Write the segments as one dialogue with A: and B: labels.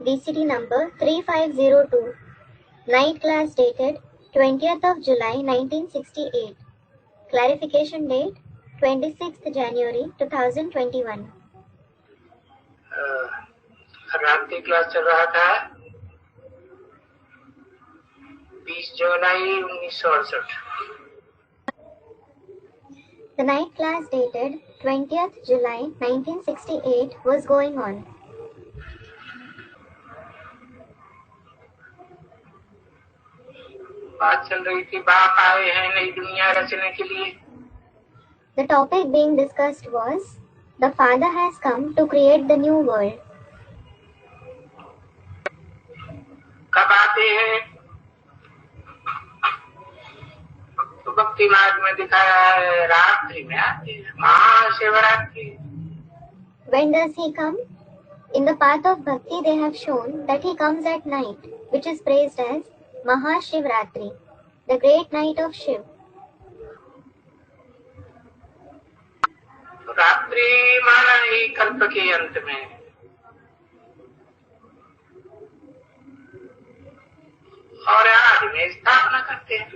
A: VCD number 3502. Night class dated 20th of July 1968. Clarification date 26th January 2021.
B: रात की class चल रहा था 20 जुलाई 1968.
A: The night class dated 20th July 1968 was going on.
B: बात चल रही थी बाप आए हैं नई दुनिया रचने के लिए.
A: The topic being discussed was the Father has come to create the new world.
B: कब आते हैं? तो भक्ति मार्ग में दिखाया है रात्रि में आते हैं, Mahashivratri.
A: When does he come? In the path of bhakti they have shown that he comes at night, which is praised as Mahashivratri, the great night of Shiv.
B: रात्रि माना ही कल्प के अंत में. और आदि में स्थापना करते हैं,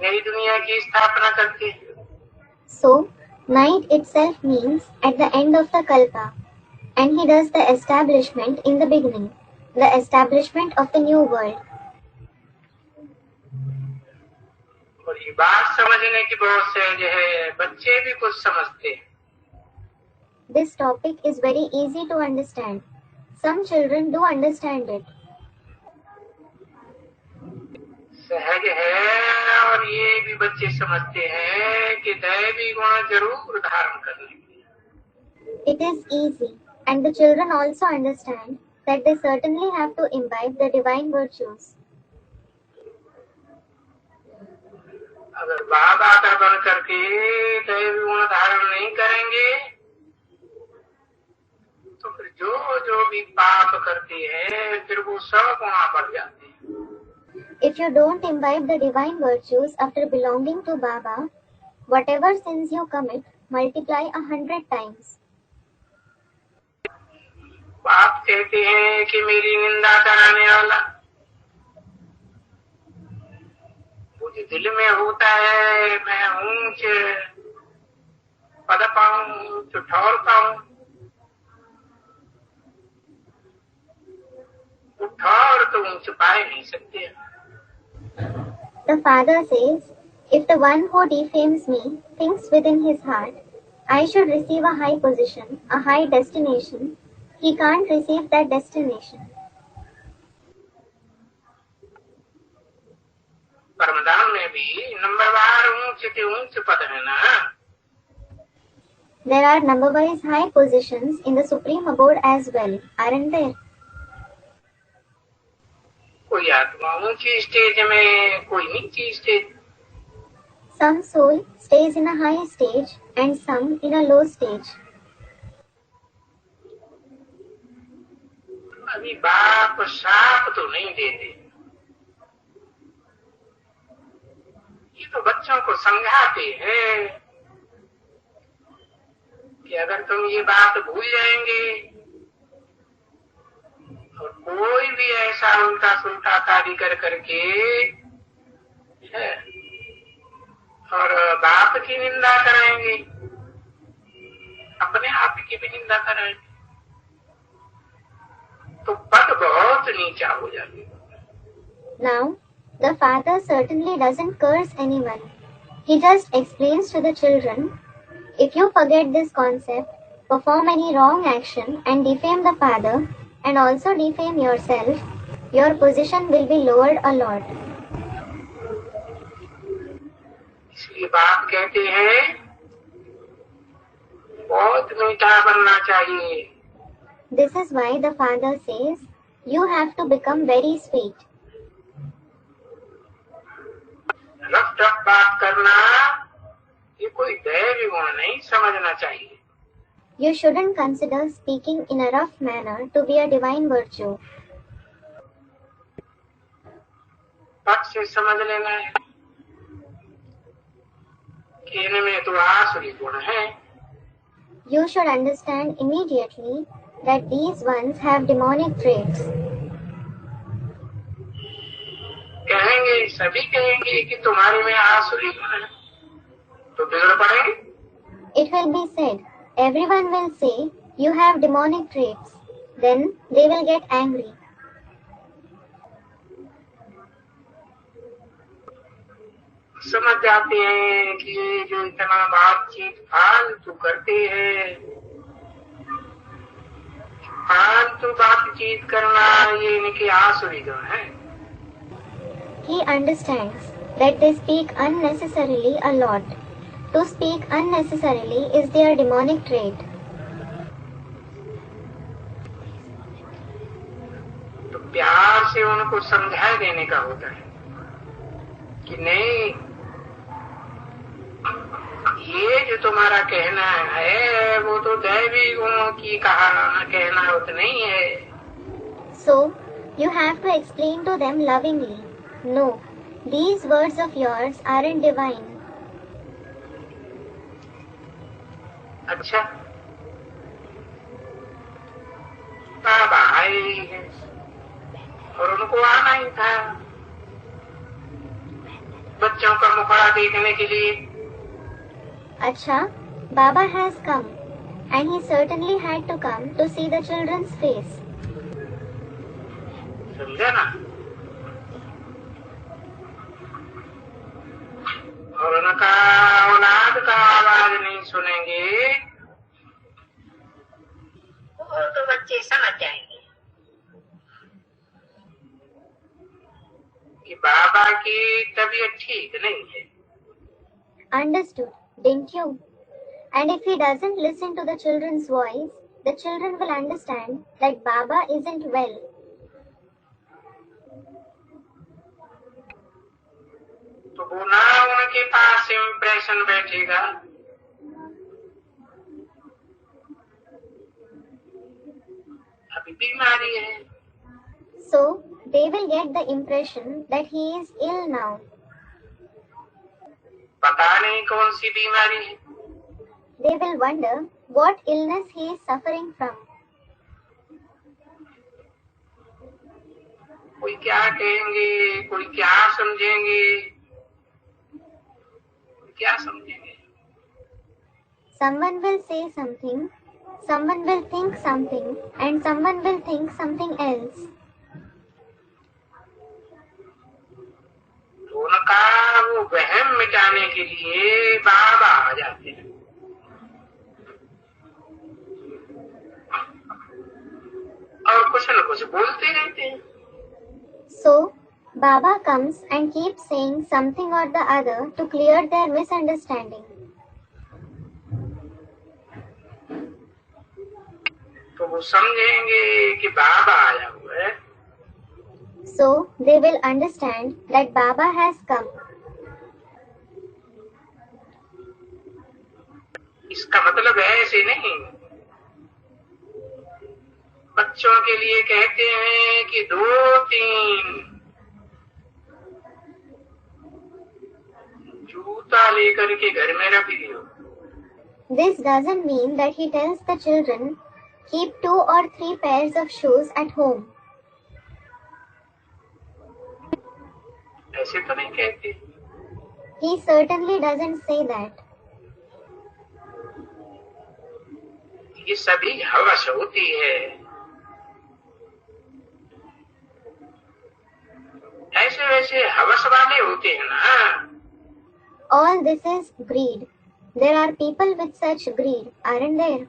B: नई दुनिया की स्थापना करते हैं.
A: So, night itself means at the end of the kalpa, and he does the establishment in the beginning, the establishment of the new world.
B: और ये बात समझने की बहुत सहज है, बच्चे भी कुछ समझते हैं.
A: This topic is very easy to understand. Some children do understand it.
B: सहज है और ये भी बच्चे समझते हैं कि दैवी गुण जरूर धारण करने की.
A: It is easy, and the children also understand that they certainly have to imbibe the divine virtues.
B: अगर बाप आकर बन करके दैवी गुण धारण नहीं करेंगे तो फिर जो भी पाप करते हैं फिर वो 100 गुना बढ़ जाते हैं.
A: If you don't imbibe the divine virtues after belonging to Baba, whatever sins you commit multiply 100 times.
B: बाप कहते हैं कि मेरी निंदा कराने वाला मुझे दिल में होता है, मैं ऊंच पद पाऊं, ऊंच ठौर पाऊं. ठौर तो ऊंच पाए नहीं सकते.
A: The Father says, if the one who defames me thinks within his heart, I should receive a high position, a high destination, he can't receive that destination.
B: परमधाम में भी नंबरवार ऊंच के ऊंच पद है ना.
A: There are number-wise high positions in the Supreme Abode as well, aren't there?
B: कोई आत्मा ऊंची स्टेज में, कोई नीची stage.
A: Some soul stays in a high stage and some in a low stage.
B: अभी बाप साप तो नहीं देते, ये तो बच्चों को समझाते हैं कि अगर तुम ये बात भूल जाएंगे और कोई भी ऐसा उल्टा सुल्टा कार्य कर करके और बाप की निंदा कराएंगे, अपने आप की भी निंदा कराएंगे तो पद बहुत नीचा हो जाएगा.
A: Now, the Father certainly doesn't curse anyone. He just explains to the children, if you forget this concept, perform any wrong action and defame the Father, and also defame yourself, your position will be lowered a lot.
B: इसलिए बाप कहते हैं बहुत मीठा बनना चाहिए.
A: This is why the Father says, you have to become very sweet.
B: Rough tough बात करना ये कोई दैवी गुण नहीं समझना चाहिए.
A: You shouldn't consider speaking in a rough manner to be a divine virtue.
B: पक्ष से समझ लेना है कि इनमें तो आसुरी गुण है.
A: You should understand immediately that these ones have demonic traits.
B: कहेंगे, सभी कहेंगे कि तुम्हारे में आसुरी गुण है, तो बिगड़ पड़ेंगे।
A: It will be said, everyone will say, you have demonic traits. Then they will get angry.
B: समझ जाते हैं कि ये जो इतना बातचीत फालतू करते हैं, फालतू बातचीत करना ये इनके आसुरी गुण है।
A: He understands that they speak unnecessarily a lot. To speak unnecessarily is their demonic trait.
B: तो प्यार से उनको समझा देने का होता है कि नहीं, ये जो तुम्हारा कहना है वो तो दैवी गुणों की कहना होता नहीं है।
A: So, you have to explain to them lovingly. No, these words of yours aren't divine.
B: अच्छा, बाबा आए हैं और उनको आना ही था बच्चों का मुखड़ा देखने के लिए।
A: Acha, Baba has come, and he certainly had to come to see the children's face.
B: समझा ना? और उनका औलाद का आवाज नहीं सुनेंगे तो बच्चे समझ जाएंगे कि बाबा की तबीयत ठीक नहीं है।
A: Understood, didn't you? And if he doesn't listen to the children's voice, the children will understand that Baba isn't well.
B: तो वो ना उनके पास इम्प्रेशन बैठेगा, अभी बीमारी है।
A: So, they will get the impression that he is ill now.
B: पता नहीं कौन सी बीमारी है।
A: They will wonder what illness he is suffering from.
B: कोई क्या कहेंगे, कोई क्या समझेंगे, क्या समझेंगे?
A: Someone will say something, someone will think something, and someone will think something else.
B: तो उनका वो वहम मिटाने के लिए बाबा आ जाते हैं। और कुछ न कुछ बोलते रहते हैं।
A: So, Baba comes and keeps saying something or the other to clear their misunderstanding.
B: तो वो समझेंगे कि बाबा आया हुआ है।
A: So, they will understand that Baba has come.
B: इसका मतलब ऐसे नहीं। बच्चों के लिए कहते हैं कि 2-3 जूता लेकर के घर में रख दियो।
A: This doesn't mean that he tells the children, keep 2 or 3 pairs of shoes at home.
B: ऐसे तो नहीं कहते।
A: He certainly doesn't say that.
B: ये सभी हवस होती है। ऐसे वैसे हवस वाले होते हैं ना।
A: All this is greed. There are people with such greed, aren't there?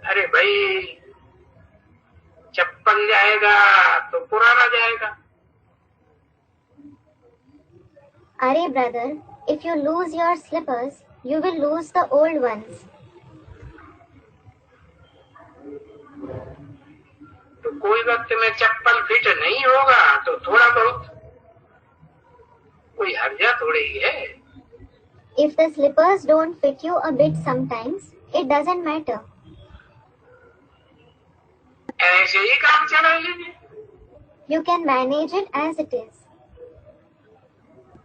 B: अरे भाई, चप्पल जाएगा तो पुराना जाएगा।
A: Arey brother, if you lose your slippers, you will lose the old ones.
B: तो कोई वक्त में चप्पल फिट नहीं होगा तो थोड़ा बहुत कोई हर्जा थोड़ी ही है।
A: If the slippers don't fit you a bit sometimes, it doesn't matter.
B: ऐसे ही काम चला लीजिए।
A: You can manage it as it is.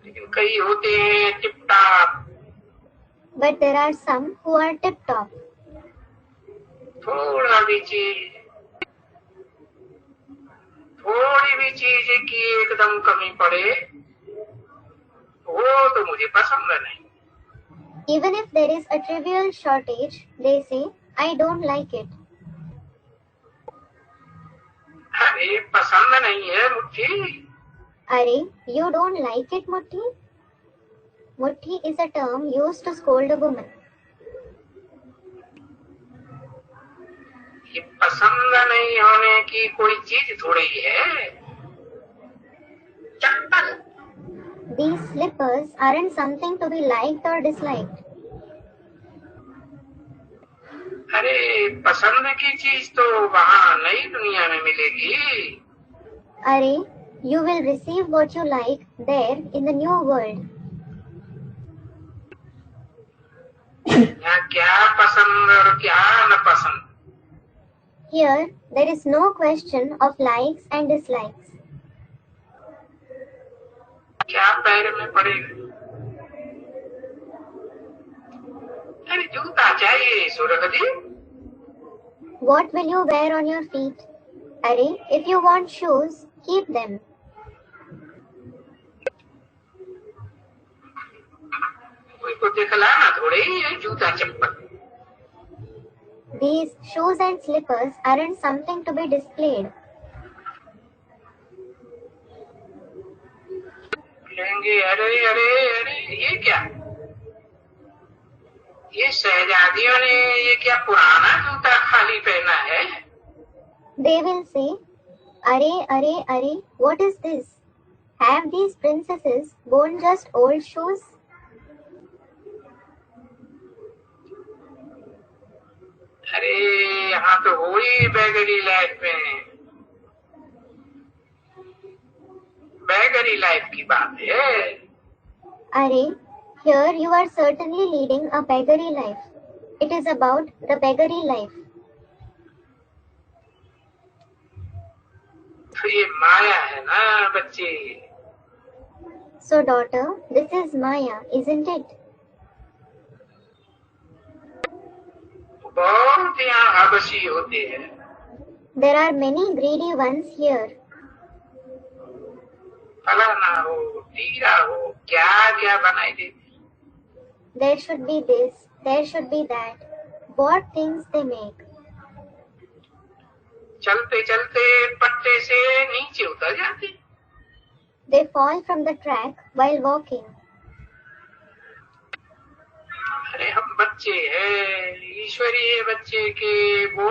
B: लेकिन कई होते हैं tip top,
A: but there are some who are tip-top.
B: थोड़ी भी चीज की एकदम कमी पड़े वो तो मुझे पसंद नहीं.
A: Even if there is a trivial shortage, they say, I don't like it.
B: अरे पसंद नहीं है मुट्ठी.
A: Are, you don't like it, Mutti? Mutti is a term used to scold a woman.
B: ये पसंद नहीं होने की कोई चीज थोड़ी है. चप्पल.
A: These slippers aren't something to be liked or disliked.
B: अरे पसंद की चीज तो वहाँ नई दुनिया में मिलेगी.
A: Are, you will receive what you like there in the new world.
B: यहाँ क्या पसंद और क्या न पसंद.
A: Here, there is no question of likes and dislikes.
B: क्या पैर में पड़ेगा. अरे जूता चाहिए सूरज.
A: What will you wear on your feet? Are, if you want shoes, keep them.
B: कोई को दिखलाना थोड़ी है जूता चप्पल.
A: These shoes and slippers aren't something to be displayed.
B: कहेंगे अरे अरे अरे ये क्या. ये शहजादियों ने ये क्या पुराना जूता खाली पहना है.
A: They will say, Are, what is this? Have these princesses worn just old shoes?
B: अरे यहाँ तो हुई बैगरी लाइफ में. बैगरी लाइफ की बात है.
A: Are, here you are certainly leading a beggary life. It is about the beggary life.
B: तो ये माया है ना बच्चे.
A: So daughter, this is Maya, isn't it?
B: बहुत यहाँ हबशी होते हैं.
A: There are many greedy ones here.
B: फलाना हो टीरा हो क्या क्या बनाई देते.
A: There should be this, there should be that. What things they make.
B: चलते चलते पट्टे से नीचे उतर जाते.
A: They fall from the track while walking.
B: अरे हम बच्चे हैं ईश्वरीय बच्चे के वो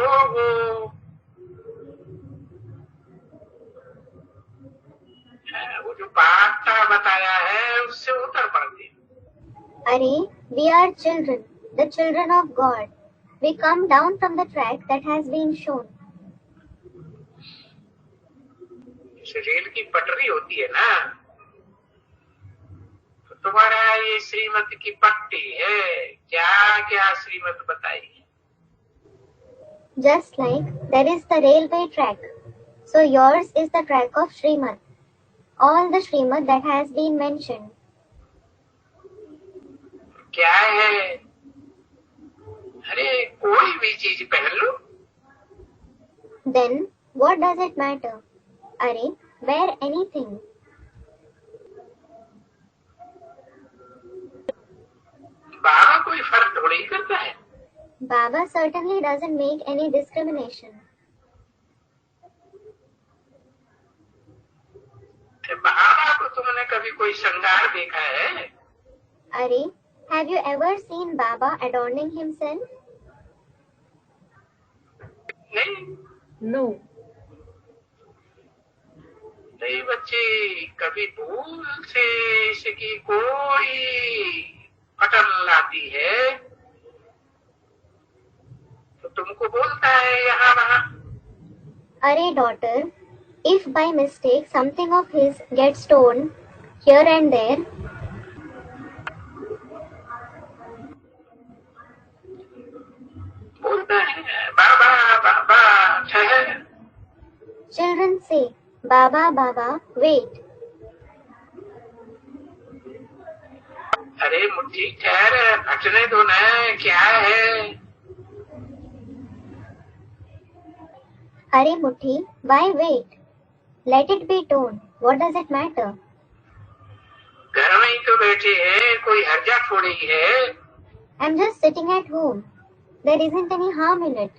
B: जो पाठा बताया है उससे उतर पड़ते.
A: Are, we are children, the children of God. We come down from the track that has been shown.
B: Rail की पटरी होती है ना तो तुम्हारा ये श्रीमत की पट्टी है. क्या क्या श्रीमत बताई.
A: Just like there is the railway track, so yours is the track of Srimad. All the Srimad that has been mentioned.
B: क्या है. अरे कोई भी चीज पहन लो.
A: Then what does it matter? Are, wear anything.
B: बाबा कोई फर्क थोड़ी ही करता है.
A: Baba certainly doesn't make any discrimination.
B: बाबा को तुमने कभी कोई श्रृंगार देखा है.
A: Are, have you ever seen Baba adorning himself?
B: नहीं.
C: No.
B: नहीं बच्चे कभी भूल से इसकी कोई पटन लाती है तो तुमको बोलता है यहाँ वहाँ.
A: Are, daughter, if by mistake something of his gets torn here and there,
B: बोलता है बाबा बाबा ठहर.
A: children say, Baba, Baba, wait.
B: अरे मुट्ठी ठहर, फटने दो न, क्या है?
A: अरे मुट्ठी, why wait? Let it be torn. What does it matter?
B: घर में ही तो बैठे हैं, कोई हर्जा थोड़ी है।
A: I'm just sitting at home. There isn't any harm in it.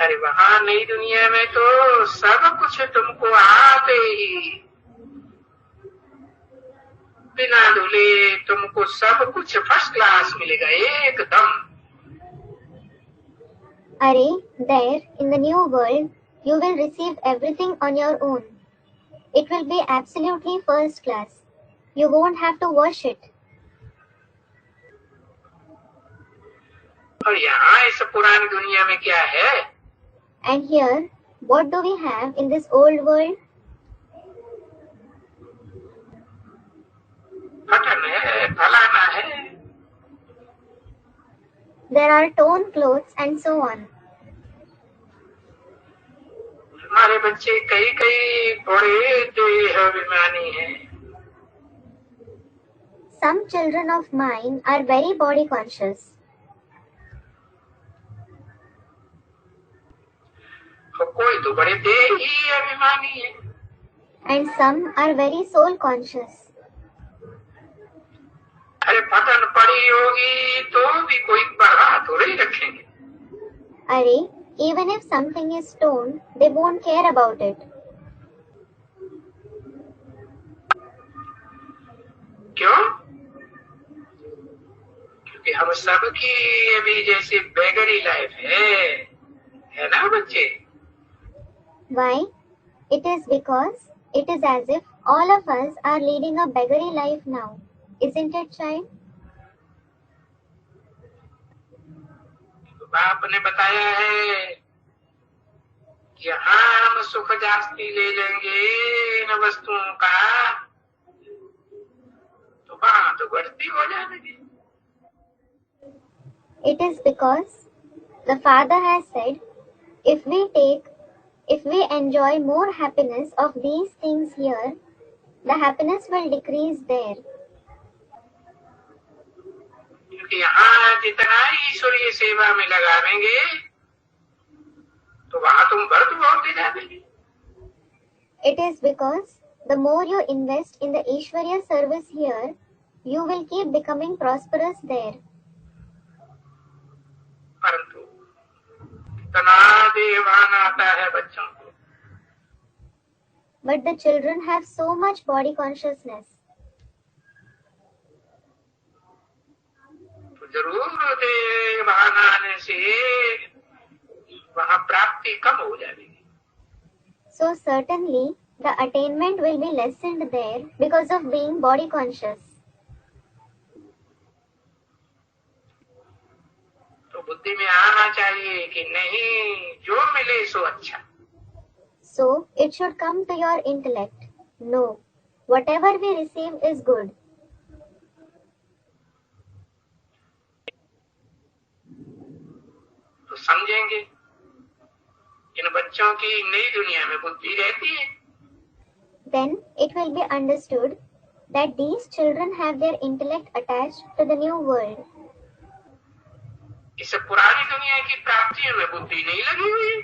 B: अरे वहाँ नई दुनिया में तो सब कुछ तुमको आते ही, बिना धुले तुमको सब कुछ फर्स्ट क्लास मिलेगा एकदम।
A: Are, there, in the new world, you will receive everything on your own. It will be absolutely first class. You won't have to wash it.
B: और यहाँ इस पुरानी दुनिया में क्या है?
A: And here, what do we have in this old world?
B: फटन है, फलाना है।
A: There are torn clothes and so on.
B: हमारे बच्चे कई कई बड़े देहाभिमानी हैं।
A: Some children of mine are very body conscious.
B: तो कोई तो बड़े देही अभिमानी है।
A: And some are very soul conscious.
B: अरे फटन पड़ी होगी तो भी कोई परवाह थोड़ी रखेंगे।
A: Are, even if something is torn, they won't care about it.
B: क्यों? क्योंकि हम सबकी अभी जैसी बेगड़ी लाइफ है ना बच्चे?
A: Why? It is because it is as if all of us are leading a beggarly life now. Isn't it, child?
B: तो बाप ने बताया है कि यहाँ हम सुख जास्ती ले लेंगे इन वस्तुओं का, तो वहाँ तो बढ़ती हो जाएगी।
A: It is because the Father has said, if we enjoy more happiness of these things here, the happiness will decrease there.
B: क्योंकि यहाँ जितना ईश्वरीय सेवा में लगावेंगे तो वहाँ तुम बढ़त बढ़ते जाओगे।
A: It is because the more you invest in the Ishwarya service here, you will keep becoming prosperous there.
B: परंतु इतना देवान आता है बच्चों को।
A: But the children have so much body consciousness.
B: तो जरूर देवान आने से वहाँ प्राप्ति कम हो जाएगी।
A: So certainly, the attainment will be lessened there because of being body conscious.
B: तो बुद्धि में आना चाहिए कि नहीं, जो मिले सो अच्छा।
A: So it should come to your intellect. No, whatever we receive is good.
B: तो समझेंगे इन बच्चों की नई दुनिया में बुद्धि रहती है।
A: Then it will be understood that these children have their intellect attached to the new world.
B: इस पुरानी दुनिया की प्राप्तियों में बुद्धि नहीं लगी हुई।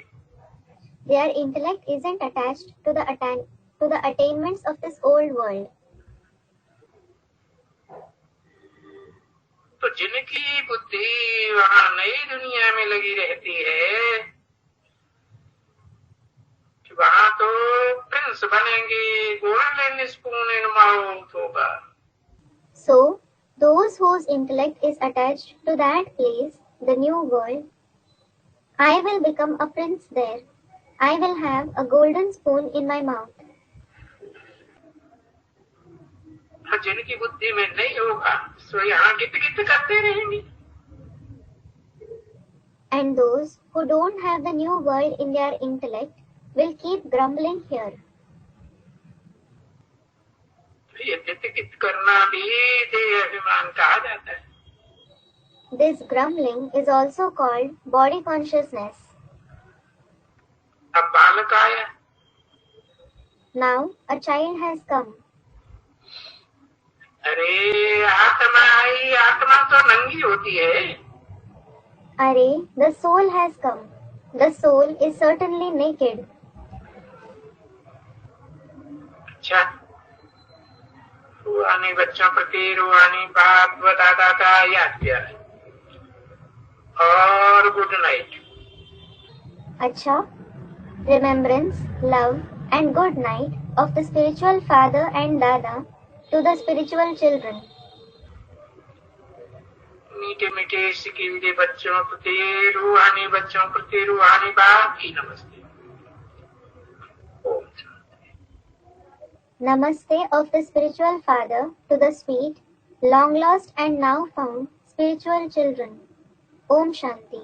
A: Their intellect isn't attached to the attainments of this old world.
B: तो जिनकी बुद्धि वहाँ नई दुनिया में लगी रहती है, वहाँ तो प्रिंस बनेंगे, गोल्डन स्पून इन माउथ होगा।
A: So those whose intellect is attached to that place, the new world, I will become a prince there. I will have a golden spoon in my mouth.
B: और जिनकी बुद्धि में नहीं होगा, सो यहाँ Git Git करते रहेंगे।
A: And those who don't have the new world in their intellect will keep grumbling here.
B: ये गिट गिट करना भी देह अभिमान कहा जाता है।
A: This grumbling is also called body consciousness.
B: अब बालक आया,
A: Now a child has come.
B: अरे आत्मा तो नंगी होती है।
A: Arey, the soul has come. The soul is certainly naked.
B: अच्छा, रूहानी बच्चों प्रति रूहानी बाप व दादा का याद प्यार और good night.
A: Acha, remembrance, love, and good night of the spiritual father and dada to the spiritual children.
B: मीठे मीठे सिकीले बच्चों प्रति रूहानी बाप की नमस्ते। Om Shanti.
A: Namaste of the spiritual father to the sweet, long lost and now found spiritual children. Om Shanti.